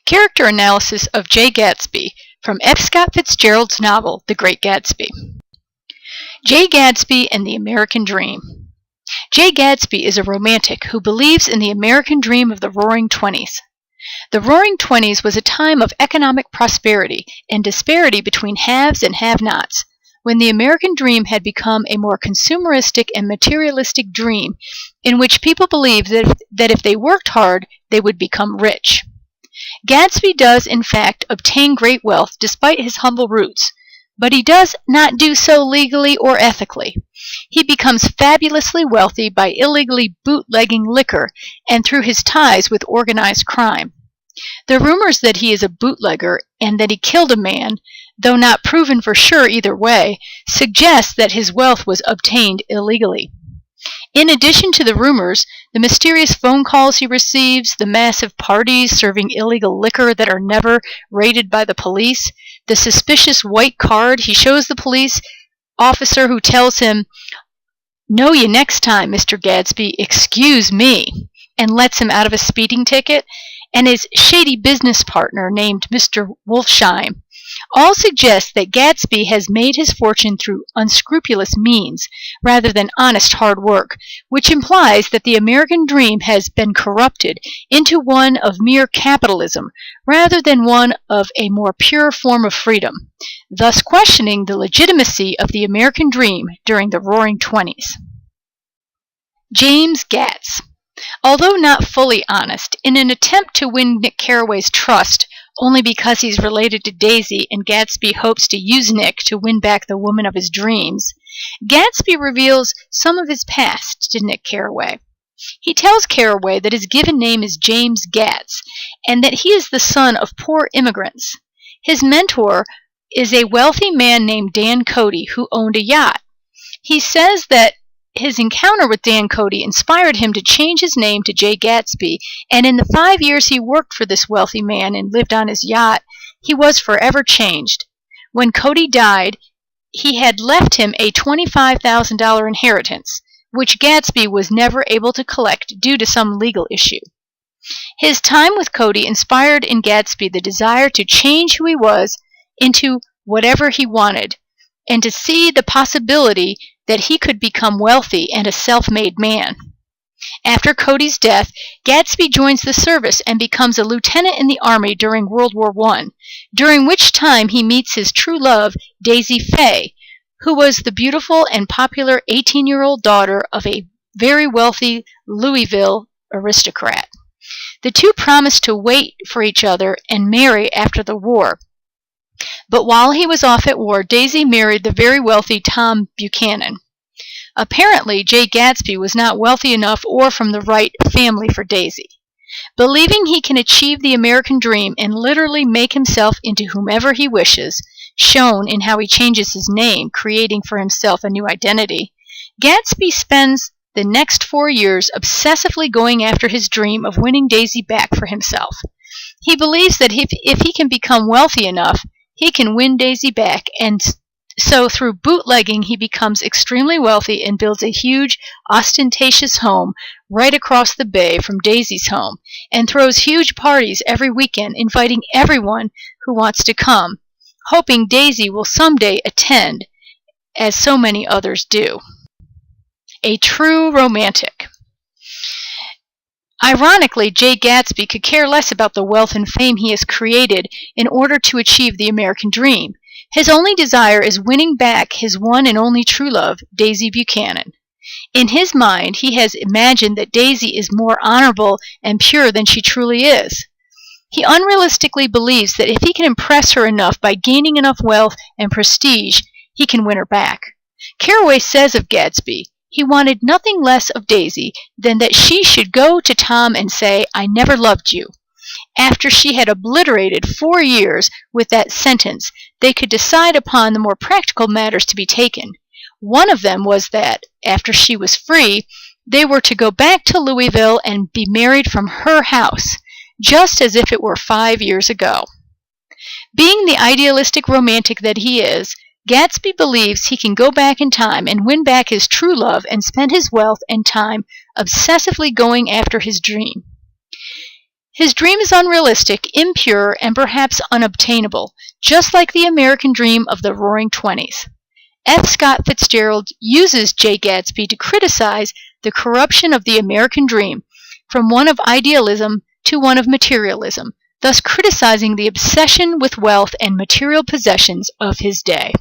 Character analysis of J. Gatsby from F. Scott Fitzgerald's novel, The Great Gatsby. J. Gatsby and the American Dream. J. Gatsby is a romantic who believes in the American dream of the Roaring Twenties. The Roaring Twenties was a time of economic prosperity and disparity between haves and have-nots, when the American dream had become a more consumeristic and materialistic dream in which people believed that if they worked hard, they would become rich. Gatsby does, in fact, obtain great wealth despite his humble roots, but he does not do so legally or ethically. He becomes fabulously wealthy by illegally bootlegging liquor and through his ties with organized crime. The rumors that he is a bootlegger and that he killed a man, though not proven for sure either way, suggest that his wealth was obtained illegally. In addition to the rumors, the mysterious phone calls he receives, the massive parties serving illegal liquor that are never raided by the police, the suspicious white card he shows the police officer who tells him, "Know you next time, Mr. Gatsby, excuse me," and lets him out of a speeding ticket, and his shady business partner named Mr. Wolfsheim, all suggest that Gatsby has made his fortune through unscrupulous means rather than honest hard work, which implies that the American dream has been corrupted into one of mere capitalism rather than one of a more pure form of freedom, thus questioning the legitimacy of the American dream during the Roaring Twenties. James Gatz. Although not fully honest, in an attempt to win Nick Carraway's trust only because he's related to Daisy and Gatsby hopes to use Nick to win back the woman of his dreams, Gatsby reveals some of his past to Nick Carraway. He tells Carraway that his given name is James Gatz and that he is the son of poor immigrants. His mentor is a wealthy man named Dan Cody who owned a yacht. He says that his encounter with Dan Cody inspired him to change his name to J. Gatsby, and in the 5 years he worked for this wealthy man and lived on his yacht, he was forever changed. When Cody died, he had left him a $25,000 inheritance, which Gatsby was never able to collect due to some legal issue. His time with Cody inspired in Gatsby the desire to change who he was into whatever he wanted, and to see the possibility that he could become wealthy and a self-made man. After Cody's death, Gatsby joins the service and becomes a lieutenant in the Army during World War I, during which time he meets his true love, Daisy Fay, who was the beautiful and popular 18-year-old daughter of a very wealthy Louisville aristocrat. The two promised to wait for each other and marry after the war. But while he was off at war, Daisy married the very wealthy Tom Buchanan. Apparently, J. Gatsby was not wealthy enough or from the right family for Daisy. Believing he can achieve the American dream and literally make himself into whomever he wishes, shown in how he changes his name, creating for himself a new identity, Gatsby spends the next 4 years obsessively going after his dream of winning Daisy back for himself. He believes that if he can become wealthy enough, he can win Daisy back, and so through bootlegging he becomes extremely wealthy and builds a huge, ostentatious home right across the bay from Daisy's home, and throws huge parties every weekend, inviting everyone who wants to come, hoping Daisy will someday attend, as so many others do. A true romantic. Ironically, J. Gatsby could care less about the wealth and fame he has created in order to achieve the American dream. His only desire is winning back his one and only true love, Daisy Buchanan. In his mind, he has imagined that Daisy is more honorable and pure than she truly is. He unrealistically believes that if he can impress her enough by gaining enough wealth and prestige, he can win her back. Carraway says of Gatsby, he wanted nothing less of Daisy than that she should go to Tom and say, "I never loved you." After she had obliterated 4 years with that sentence, they could decide upon the more practical matters to be taken. One of them was that, after she was free, they were to go back to Louisville and be married from her house, just as if it were 5 years ago. Being the idealistic romantic that he is, Gatsby believes he can go back in time and win back his true love and spend his wealth and time obsessively going after his dream. His dream is unrealistic, impure, and perhaps unobtainable, just like the American dream of the Roaring Twenties. F. Scott Fitzgerald uses Jay Gatsby to criticize the corruption of the American dream, from one of idealism to one of materialism, thus criticizing the obsession with wealth and material possessions of his day.